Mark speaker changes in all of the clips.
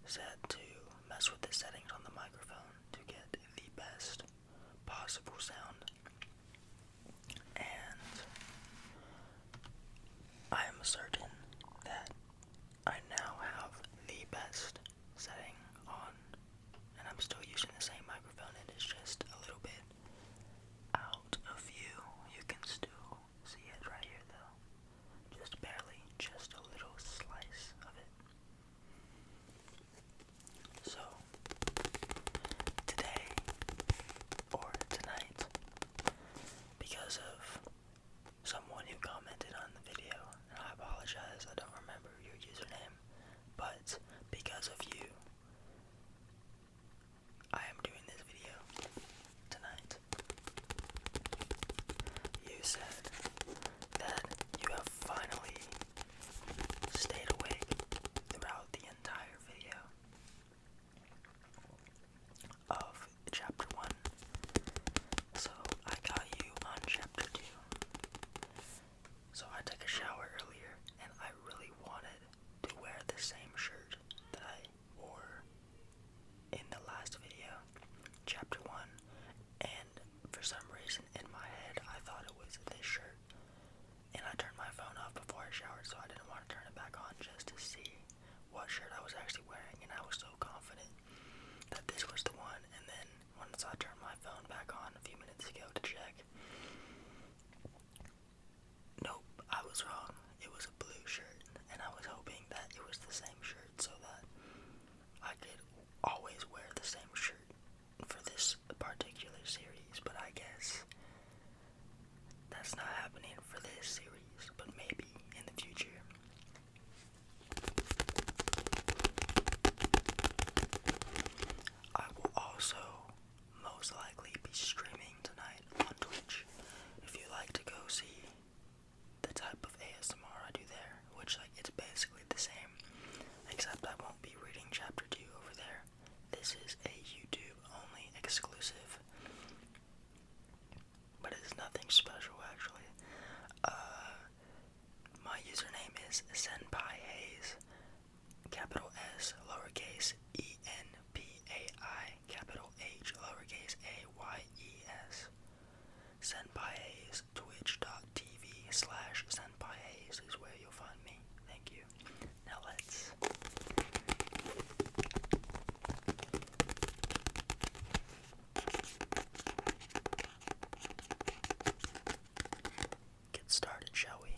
Speaker 1: said to mess with the settings on the microphone to get the best possible sound. And I am certain that I now have the best setting on, and I'm still using the same microphone. It is just a little bit out of view. You can still see it right here though. Just barely, just a little slice of it. So, today, or tonight, because of someone who commented on the video, and I apologize, I don't remember your username, but because of you, I am doing this video tonight. You said that you have finally stayed awake throughout the entire video of chapter 1. So I got you on chapter 2. So I took a shower earlier and I really wanted to wear the same shirt that I wore in the last video, chapter 1, and for some reason in my head I thought it was this shirt, and I turned my phone off before I showered, so I didn't want to turn it back on just to see what shirt I was actually wearing, and I was so confident that this was the one. And then once I turned my phone back on a few minutes ago to check, nope, I was wrong. It was a blue shirt, and I was hoping that it was the same shirt so that I could always wear the same shirt for this particular series, but I guess that's not happening for this series, but maybe in the future. I will also most likely be streaming tonight on Twitch. If you like to go see the type of ASMR I do there, which it's basically the same, except I won't be reading chapter 2 over there. This is a YouTube only exclusive, but it is nothing special actually. My username is Senpai Hayes, capital S, lowercase ENPAI, capital H, lowercase AYES. Senpai Hayes, twitch.tv/Senpai Hayes is where you'll find me. Thank you. Now let's get started, shall we?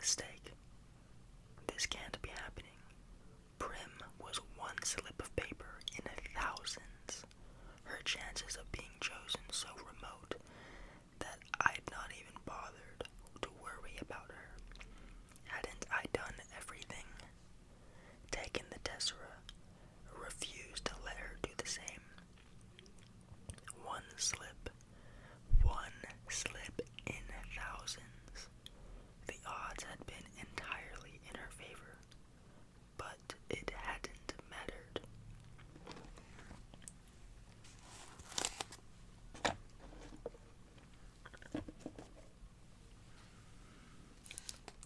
Speaker 1: mistake. This can't be happening. Prim was one slip of paper in thousands. Her chances of being chosen so remote that I'd not even bothered to worry about her. Hadn't I done everything? Taken the tessera, refused to let her do the same. One slip in thousands. The odds had been entirely in her favor, but it hadn't mattered.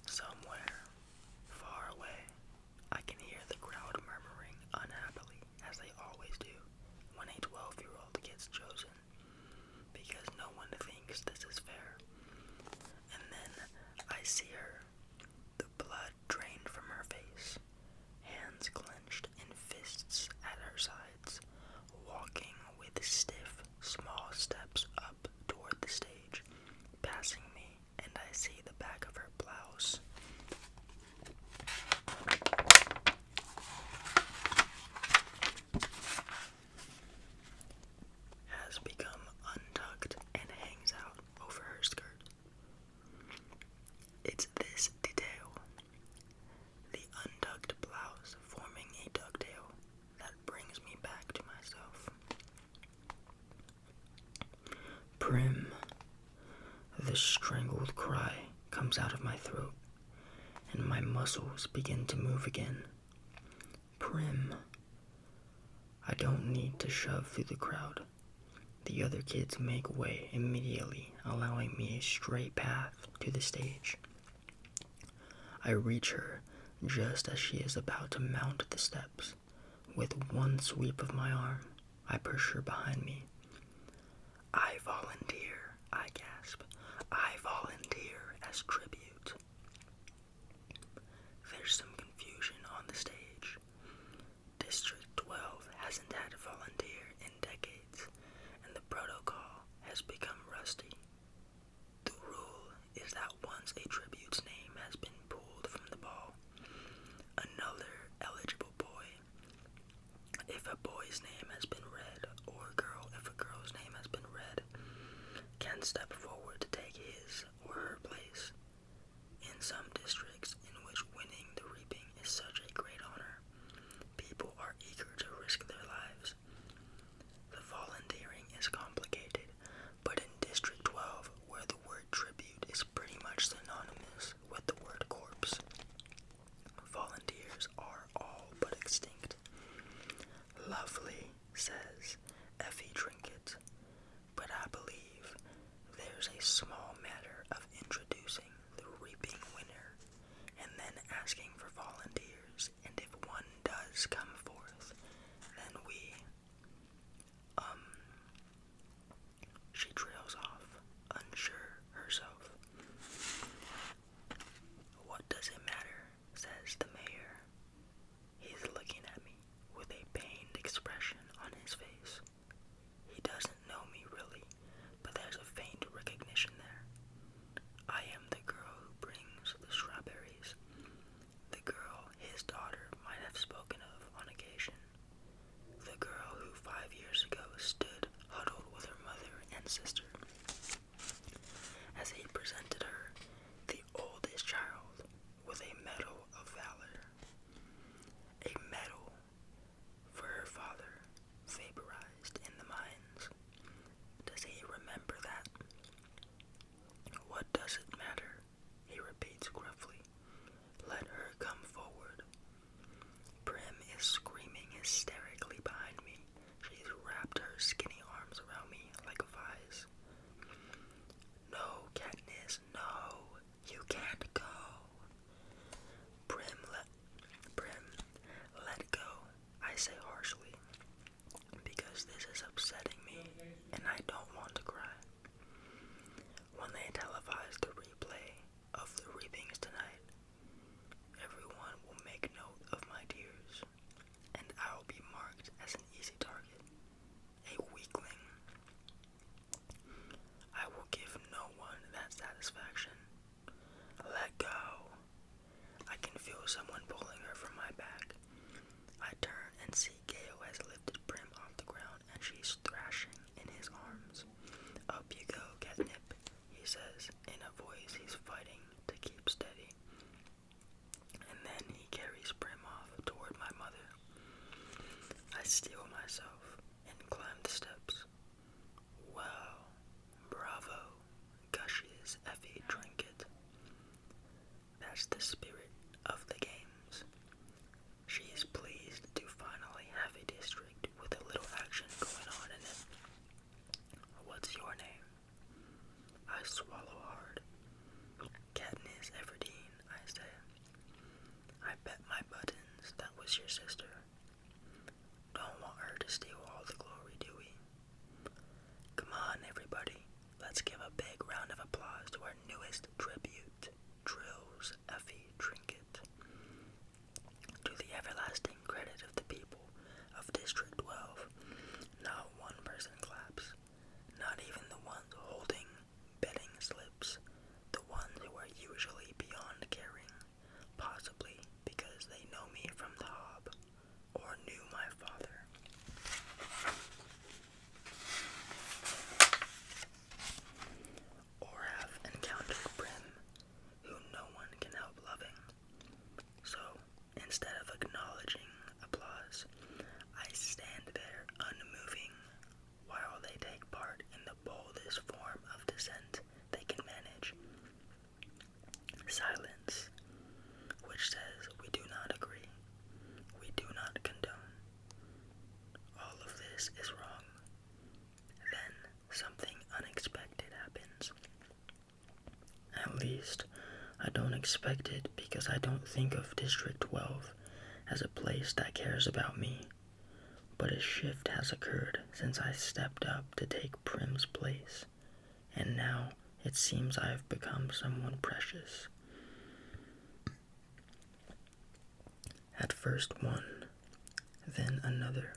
Speaker 1: Somewhere, far away, I can hear the crowd murmuring unhappily, as they always do when a 12-year-old gets chosen, because no one thinks this is fair. And then I see her, the blood drained from her face, hands clenched in fists at her sides, walking with stiff, small steps up toward the stage, passing me, and I see the back of her blouse. Has become untucked and hangs out over her skirt. It's this detail, the untucked blouse forming a ducktail, that brings me back to myself. Prim. The strangled cry comes out of my throat, and my muscles begin to move again. Prim. I don't need to shove through the crowd. The other kids make way immediately, allowing me a straight path to the stage. I reach her just as she is about to mount the steps. With one sweep of my arm, I push her behind me. I volunteer, I gasp. I volunteer as tribute. There's some confusion on the stage. District 12 hasn't had a volunteer in decades, and the protocol has become rusty. The rule is that once a tribute's name has been pulled from the ball, another eligible boy, if a boy's name has been read, or a girl if a girl's name has been read, can step forward to take his or her place. In some districts in which winning the reaping is such a great honor, people are eager to risk their lives. The volunteering is complicated, but in District 12, where the word tribute is pretty much synonymous with the word corpse, volunteers are all but extinct. Lovely, says Effie Trinket, but I believe there's a small matter of introducing the reaping winner and then asking for volunteers, and if one does come forth, then we, she trails off, unsure herself. What does it matter, says the mayor. He's looking at me with a pained expression on his face. He doesn't know me really, but there's a faint recognition there. has the spirit of the games. She is pleased to finally have a district with a little action going on in it. What's your name? I swallow hard. Katniss Everdeen, I say. I bet my buttons that was your sister. Don't want her to steal all the glory, do we? Come on, everybody. Let's give a big round of applause to our newest tribute, Drill's Effie Trinket. To the everlasting credit of the people of District 12, not one person claps, not even the ones holding betting slips, the ones who are usually beyond caring, possibly because they know me from the Hob, or knew my father. Or have encountered Prim, who no one can help loving. So, instead of acknowledging applause, I stand there unmoving, while they take part in the boldest form of dissent they can manage. Silence, which says we do not agree, we do not condone. All of this is wrong. Then something unexpected happens. At least, I don't expect it because I don't think of District 12 as a place that cares about me. But a shift has occurred since I stepped up to take Prim's place, and now it seems I have become someone precious. At first one, then another,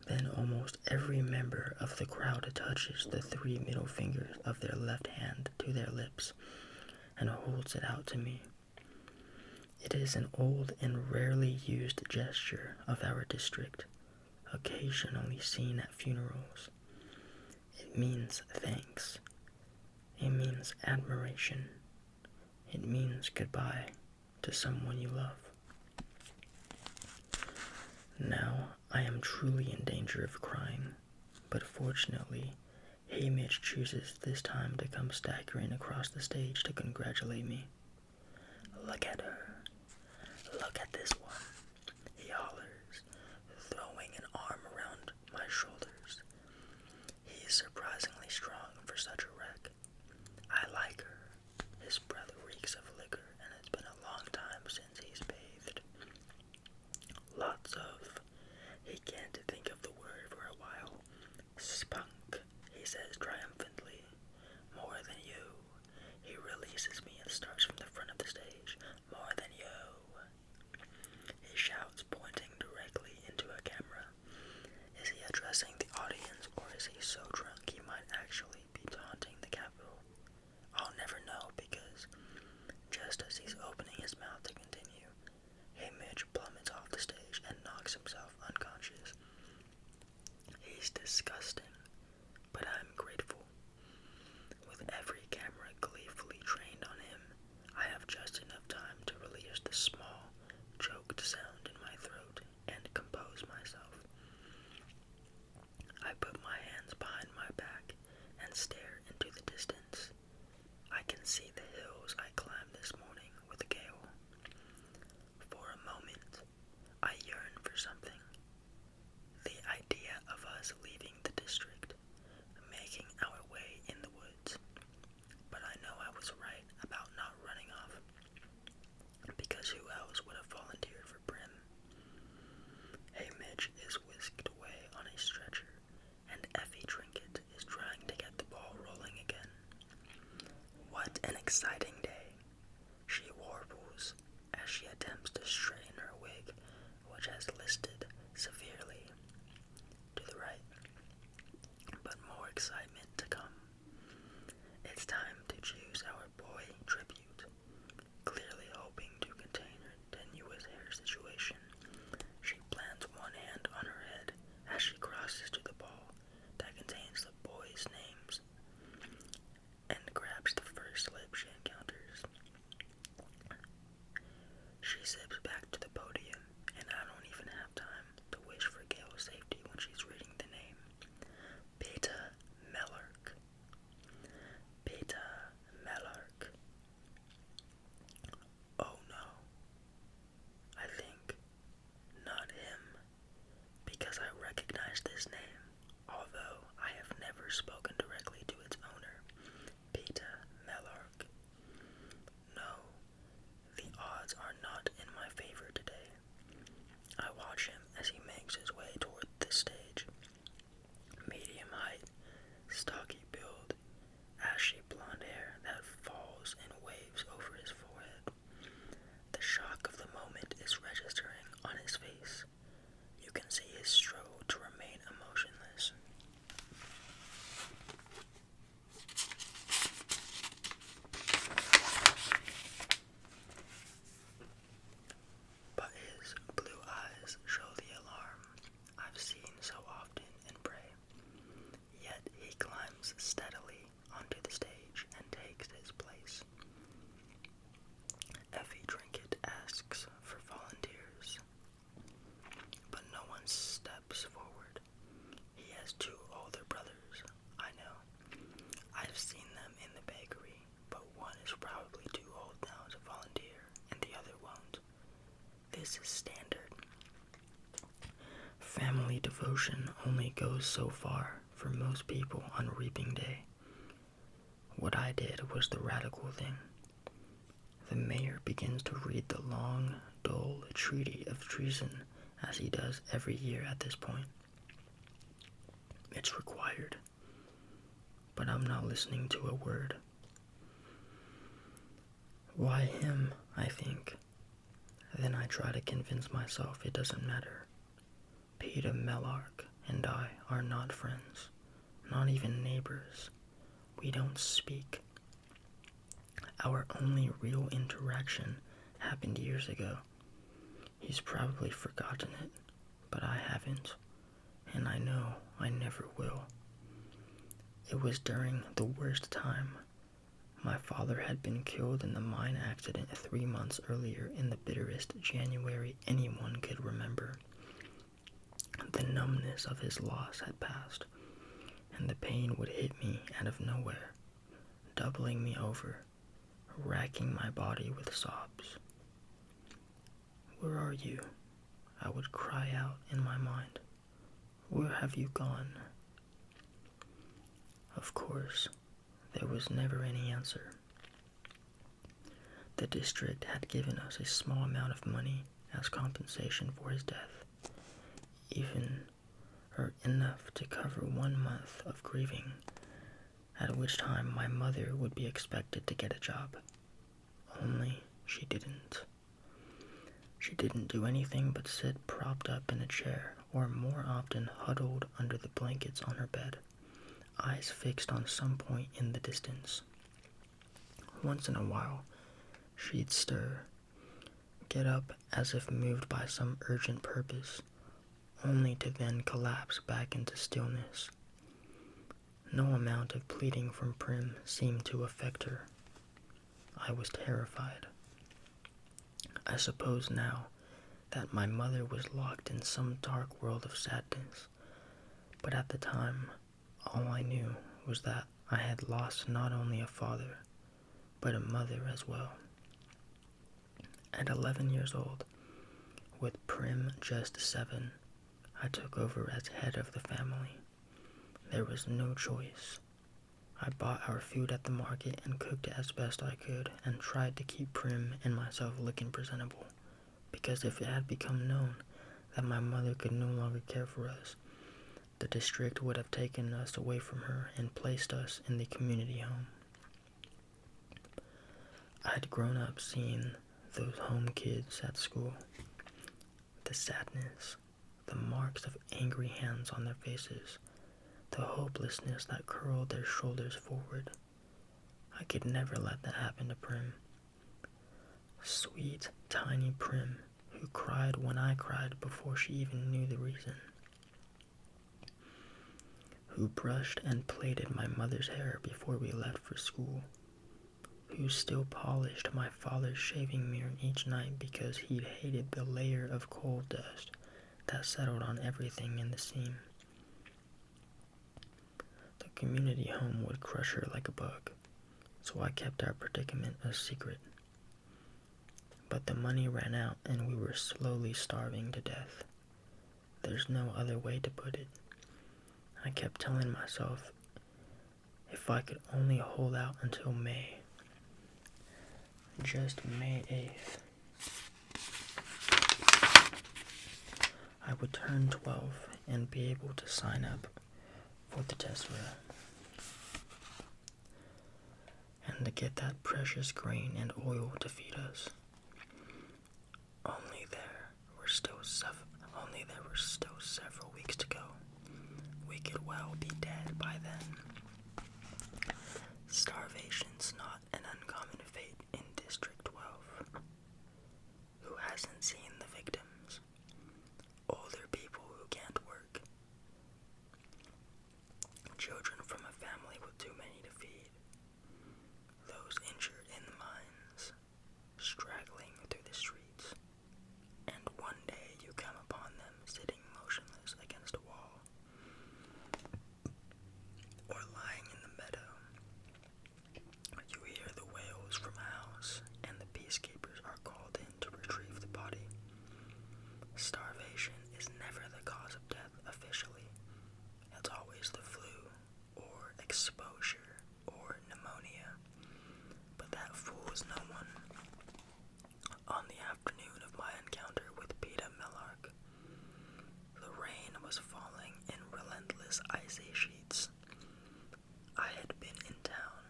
Speaker 1: then almost every member of the crowd touches the 3 middle fingers of their left hand to their lips and holds it out to me. It is an old and rarely used gesture of our district, occasionally seen at funerals. It means thanks. It means admiration. It means goodbye to someone you love. Now I am truly in danger of crying, but fortunately, Haymitch chooses this time to come staggering across the stage to congratulate me. Look at her. Look at this one, he hollers, throwing an arm around my shoulders. He is surprisingly strong for such a wreck. I like her. His breath reeks of liquor, and it's been a long time since he's bathed. Lots of. He can't think of the word for a while. Spunk, he says triumphantly. More than you. He releases me and starts from the front of the stage. More than you. He shouts, pointing directly into a camera. Is he addressing the audience, or is he so drunk he might actually be taunting the Capitol? I'll never know, because just as he's opening his mouth to continue, Haymitch plummets off the stage and knocks himself unconscious. He's disgusting, but I'm grateful. With every camera gleefully trained on him, I have just enough time to release the small, choked sound in my throat and compose myself. I put my hands behind my back and stare into the distance. I can see the hills I climbed this morning with Gale. For a moment, I yearn for something. The idea of us leaving the district, making our way in the woods. But I know I was right about not running off, because who else would have volunteered for Prim? Haymitch is whisked away on a stretcher, and Effie Trinket is trying to get the ball rolling again. What an exciting day, she warbles as she attempts to straighten her wig, which has listed severely to the right. But more excitement to come. It's time to choose our boy tribute. Clearly hoping to contain her tenuous hair situation, she plants one hand on her head as she crosses to the ball that contains the boys' names and grabs the first slip she encounters. She zips back to the podium, and I don't even have time to wish his standard. Family devotion only goes so far for most people on reaping day. What I did was the radical thing. The mayor begins to read the long, dull treaty of treason as he does every year at this point. It's required, but I'm not listening to a word. Why him, I think. Then I try to convince myself it doesn't matter. Peter Mellark and I are not friends, not even neighbors. We don't speak. Our only real interaction happened years ago. He's probably forgotten it, but I haven't, and I know I never will. It was during the worst time. My father had been killed in the mine accident 3 months earlier in the bitterest January anyone could remember. The numbness of his loss had passed, and the pain would hit me out of nowhere, doubling me over, racking my body with sobs. "Where are you?" I would cry out in my mind. "Where have you gone?" Of course, there was never any answer. The district had given us a small amount of money as compensation for his death, enough to cover 1 month of grieving, at which time my mother would be expected to get a job. Only she didn't. She didn't do anything but sit propped up in a chair, or more often huddled under the blankets on her bed, eyes fixed on some point in the distance. Once in a while, she'd stir, get up as if moved by some urgent purpose, only to then collapse back into stillness. No amount of pleading from Prim seemed to affect her. I was terrified. I suppose now that my mother was locked in some dark world of sadness, but at the time, all I knew was that I had lost not only a father, but a mother as well. At 11 years old, with Prim just 7, I took over as head of the family. There was no choice. I bought our food at the market and cooked it as best I could and tried to keep Prim and myself looking presentable, because if it had become known that my mother could no longer care for us, the district would have taken us away from her and placed us in the community home. I had grown up seeing those home kids at school. The sadness, the marks of angry hands on their faces, the hopelessness that curled their shoulders forward. I could never let that happen to Prim. Sweet, tiny Prim, who cried when I cried before she even knew the reason. Who brushed and plaited my mother's hair before we left for school. Who still polished my father's shaving mirror each night because he'd hated the layer of coal dust that settled on everything in the seam. The community home would crush her like a bug, so I kept our predicament a secret. But the money ran out and we were slowly starving to death. There's no other way to put it. I kept telling myself, if I could only hold out until May. Just May 8th. I would turn 12 and be able to sign up for the Tessera. And to get that precious grain and oil to feed us. Only there were still several weeks to go. We could well be dead by then. Starvation's not an uncommon fate in District 12. Who hasn't seen the victims? Older people who can't work. Children from a family with too many to feed. Those injured in the mines, straggling through the streets. And one day you come upon them sitting motionless against a wall, or Kansas icy sheets. I had been in town,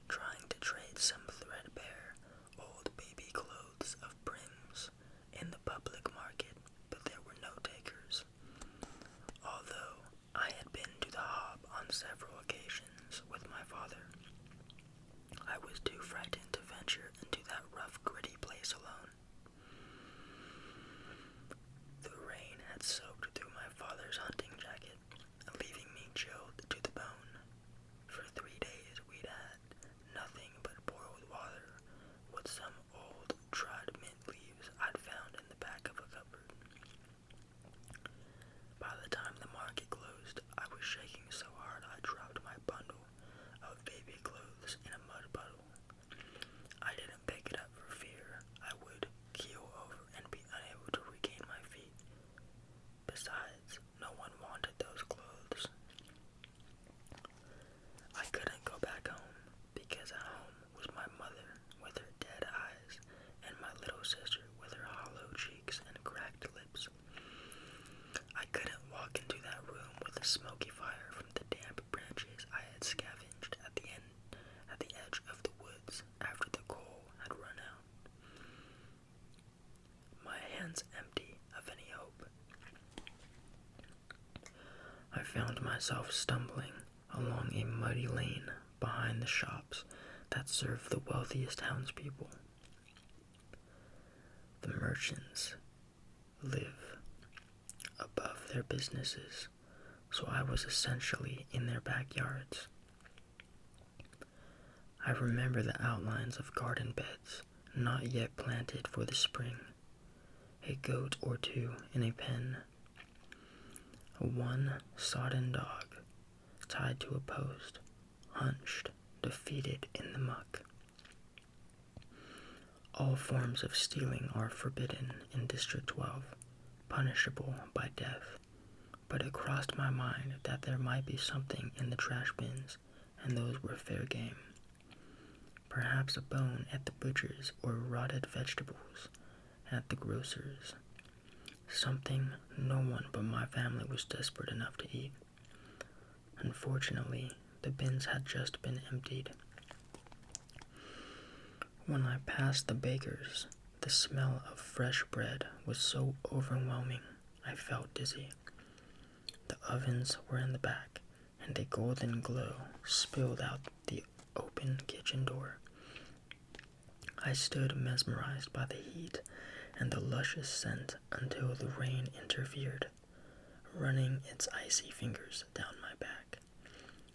Speaker 1: trying to trade some threadbare, old baby clothes of Prim's in the public market, but there were no takers. Although I had been to the Hob on several occasions with my father, I was too frightened to venture into that rough, gritty place alone. The rain had soaked through my father's hunting jacket, leaving me chilled to the bone. For 3 days we'd had nothing but boiled water with some old dried mint leaves I'd found in the back of a cupboard. By the time the market closed, I was shaking so hard I dropped my bundle of baby clothes in a mud puddle. I didn't pick it up for fear I would keel over and be unable to regain my feet. Besides, no one wanted those clothes. I couldn't go back home, because at home was my mother with her dead eyes, and my little sister with her hollow cheeks and cracked lips. I couldn't walk into that room with the smoky fire from the damp branches I had scavenged at the edge of the woods after the coal had run out. My hands empty of any hope. I found myself stumbling along a muddy lane behind the shops that serve the wealthiest townspeople. The merchants live above their businesses, so I was essentially in their backyards. I remember the outlines of garden beds not yet planted for the spring, a goat or two in a pen, one sodden dog tied to a post, hunched, defeated in the muck. All forms of stealing are forbidden in District 12, punishable by death, but it crossed my mind that there might be something in the trash bins, and those were fair game. Perhaps a bone at the butcher's or rotted vegetables at the grocer's. Something no one but my family was desperate enough to eat. Unfortunately, the bins had just been emptied. When I passed the baker's, the smell of fresh bread was so overwhelming I felt dizzy. The ovens were in the back, and a golden glow spilled out the open kitchen door. I stood mesmerized by the heat and the luscious scent until the rain interfered, running its icy fingers down my back,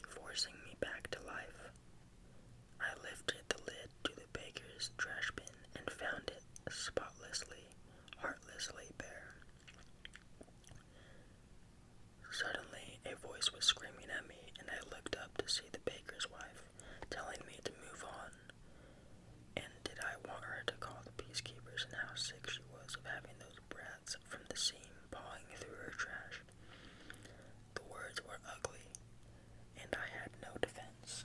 Speaker 1: forcing me back to life. I lifted the lid to the baker's trash bin and found it spotlessly, heartlessly bare. Suddenly, a voice was screaming at me, and I looked up to see the baker's wife telling me to move on. And did I want her to call the peacekeepers and how sick she was of having those brats from the seam pawing through her trash? The words were ugly, and I had no defense.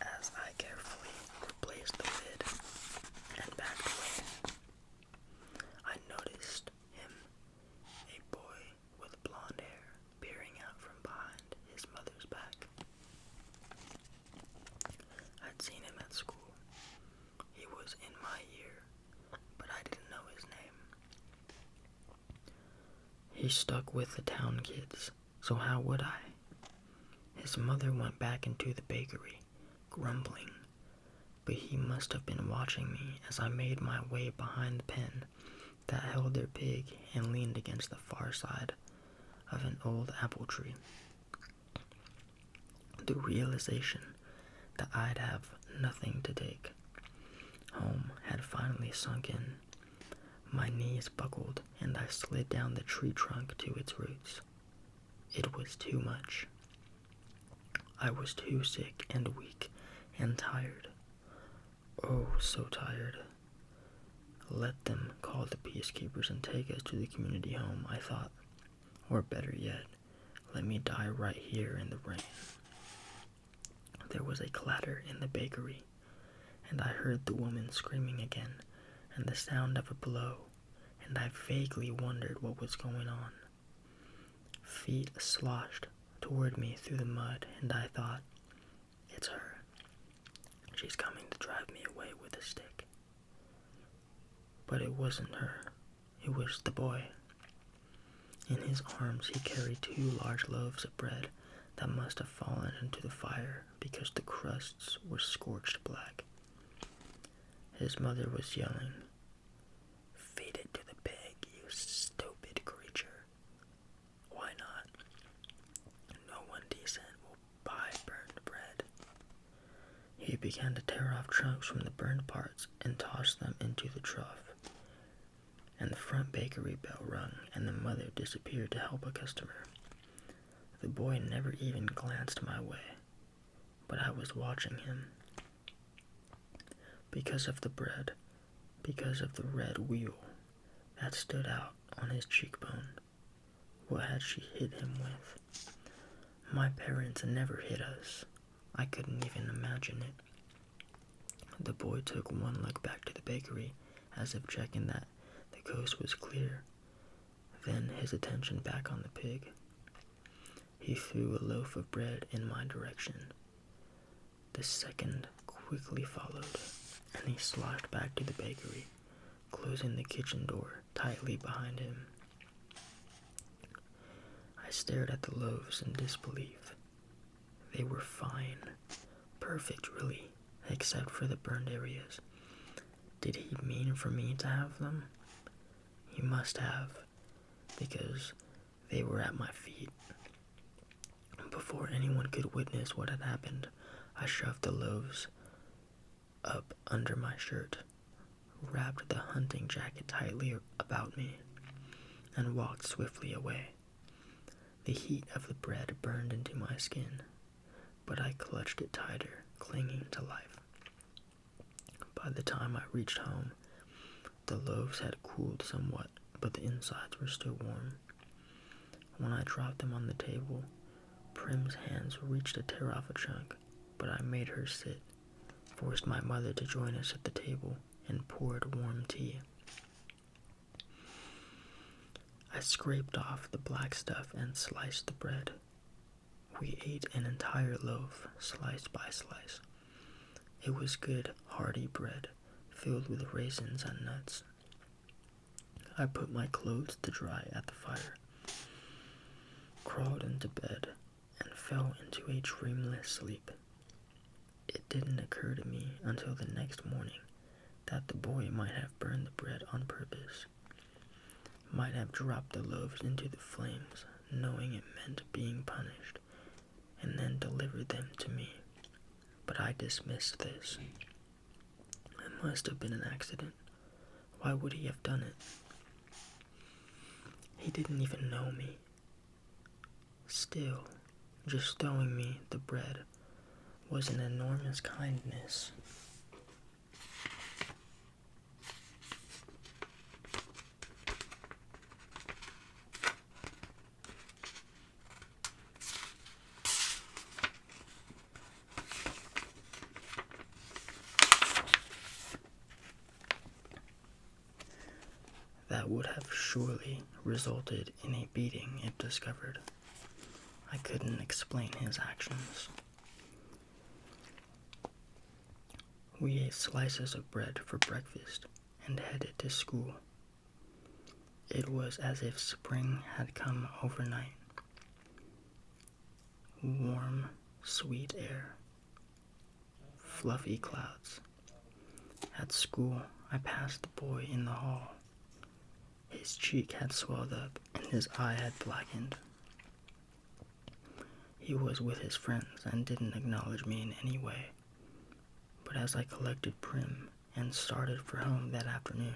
Speaker 1: As I carefully replaced the lid and backed away, I noticed him, a boy with blonde hair, peering out from behind his mother's back. I'd seen him at school. He was in my year, but I didn't know his name. He stuck with the town kids, so how would I? His mother went back into the bakery, grumbling, but he must have been watching me as I made my way behind the pen that held their pig and leaned against the far side of an old apple tree. The realization that I'd have nothing to take home had finally sunk in. My knees buckled and I slid down the tree trunk to its roots. It was too much. I was too sick and weak and tired. Oh, so tired. Let them call the peacekeepers and take us to the community home, I thought. Or better yet, let me die right here in the rain. There was a clatter in the bakery, and I heard the woman screaming again, and the sound of a blow, and I vaguely wondered what was going on. Feet sloshed toward me through the mud, and I thought, it's her. She's coming to drive me away with a stick. But it wasn't her. It was the boy. In his arms he carried 2 large loaves of bread that must have fallen into the fire because the crusts were scorched black. His mother was yelling, "Feed it to the pig, you stupid creature. Why not? No one decent will buy burned bread." He began to tear off chunks from the burned parts and toss them into the trough. And the front bakery bell rung, and the mother disappeared to help a customer. The boy never even glanced my way, but I was watching him. Because of the bread, because of the red wheal that stood out on his cheekbone. What had she hit him with? My parents never hit us. I couldn't even imagine it. The boy took one look back to the bakery, as if checking that the coast was clear, then his attention back on the pig. He threw a loaf of bread in my direction. The second quickly followed, and he sloshed back to the bakery, closing the kitchen door tightly behind him. I stared at the loaves in disbelief. They were fine, perfect really, except for the burned areas. Did he mean for me to have them? He must have, because they were at my feet. Before anyone could witness what had happened, I shoved the loaves up under my shirt, wrapped the hunting jacket tightly about me, and walked swiftly away. The heat of the bread burned into my skin, but I clutched it tighter, clinging to life. By the time I reached home, the loaves had cooled somewhat, but the insides were still warm. When I dropped them on the table, Prim's hands reached to tear off a chunk, but I made her sit, forced my mother to join us at the table, and poured warm tea. I scraped off the black stuff and sliced the bread. We ate an entire loaf, slice by slice. It was good, hearty bread, filled with raisins and nuts. I put my clothes to dry at the fire, crawled into bed, and fell into a dreamless sleep. It didn't occur to me until the next morning that the boy might have burned the bread on purpose, might have dropped the loaves into the flames, knowing it meant being punished, and then delivered them to me. But I dismissed this. It must have been an accident. Why would he have done it? He didn't even know me. Still, just throwing me the bread was an enormous kindness. That would have surely resulted in a beating if discovered. I couldn't explain his actions. We ate slices of bread for breakfast and headed to school. It was as if spring had come overnight. Warm, sweet air. Fluffy clouds. At school, I passed the boy in the hall. His cheek had swelled up and his eye had blackened. He was with his friends and didn't acknowledge me in any way. But as I collected Prim and started for home that afternoon,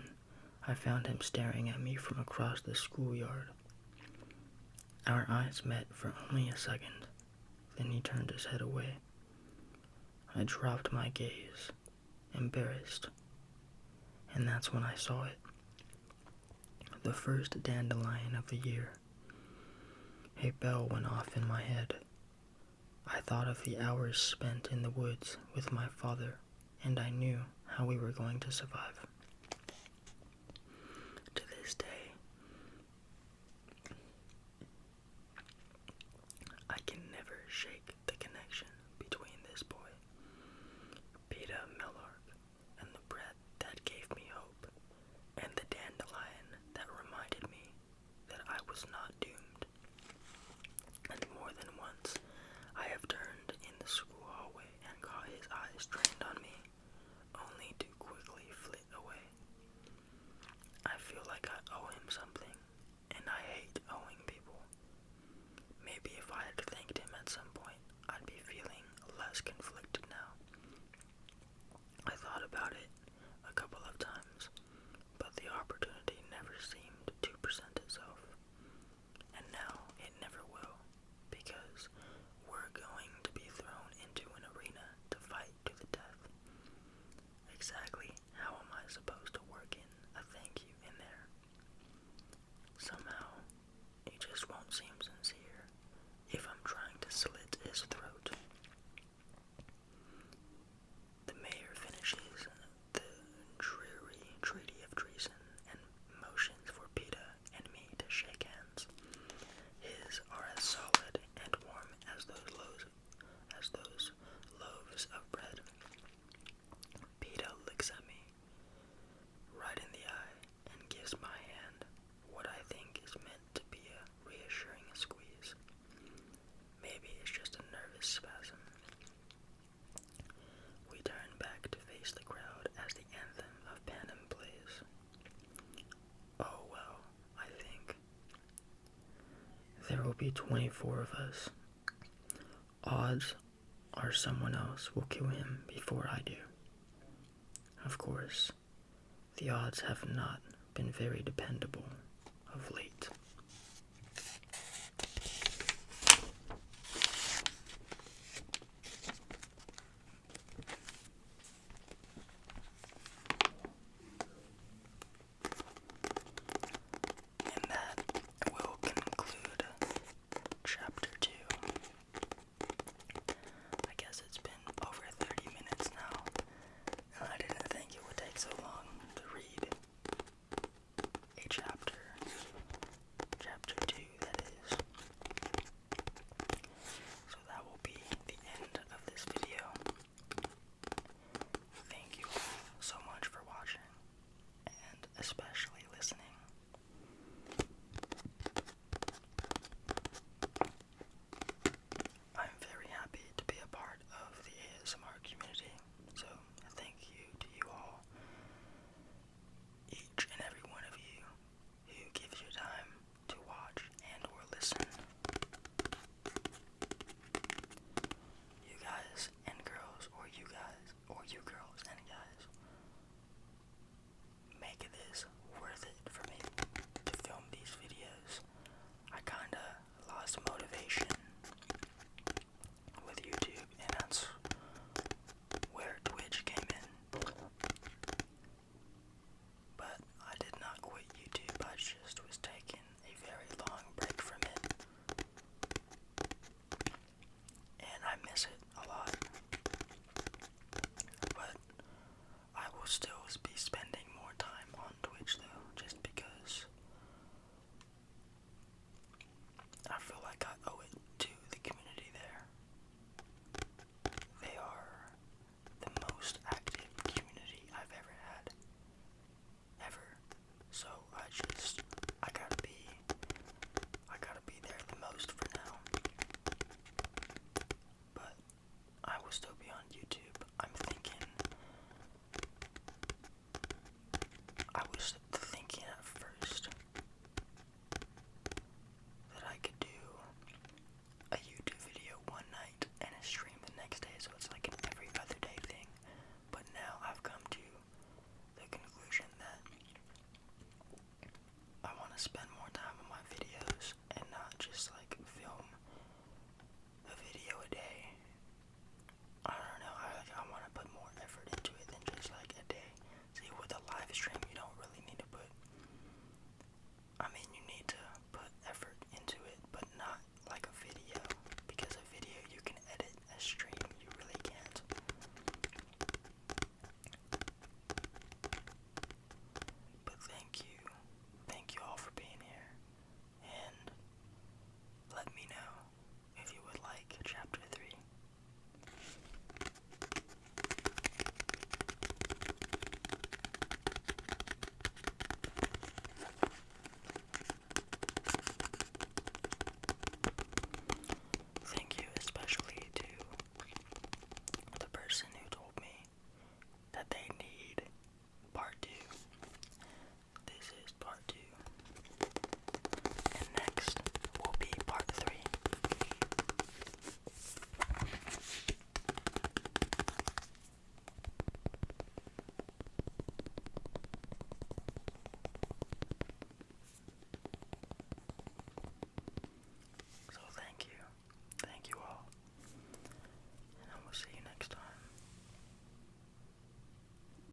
Speaker 1: I found him staring at me from across the schoolyard. Our eyes met for only a second, then he turned his head away. I dropped my gaze, embarrassed, and that's when I saw it. The first dandelion of the year. A bell went off in my head. I thought of the hours spent in the woods with my father, and I knew how we were going to survive. To this day, shake the connection between this boy, Peter Millark, and the bread that gave me hope, and the dandelion that reminded me that I was not doomed. And more than once, I have turned in the school hallway and caught his eyes trained on me, only to quickly flit away. I feel like I owe him something, and I hate owing people. Maybe if I had thanked him at some point, I'd be feeling less conflicted now. I thought about it a couple of times, but the opportunity never seemed to present itself. And now it never will, because we're going to be thrown into an arena to fight to the death. Exactly how am I supposed to work in a thank you in there? Somehow, it just won't seem sincere if I'm trying to slit his throat. The mayor finishes the dreary treaty of treason and motions for Peter and me to shake hands. His are as solid and warm as those loaves of bread. Peter looks at me right in the eye and gives my hand what I think is meant to be a reassuring squeeze. Maybe it's just a nervous spasm. We turn back to face the crowd as the anthem of Panem plays. Oh well, I think. There will be 24 of us. Odds are someone else will kill him before I do. Of course, the odds have not been very dependable of late.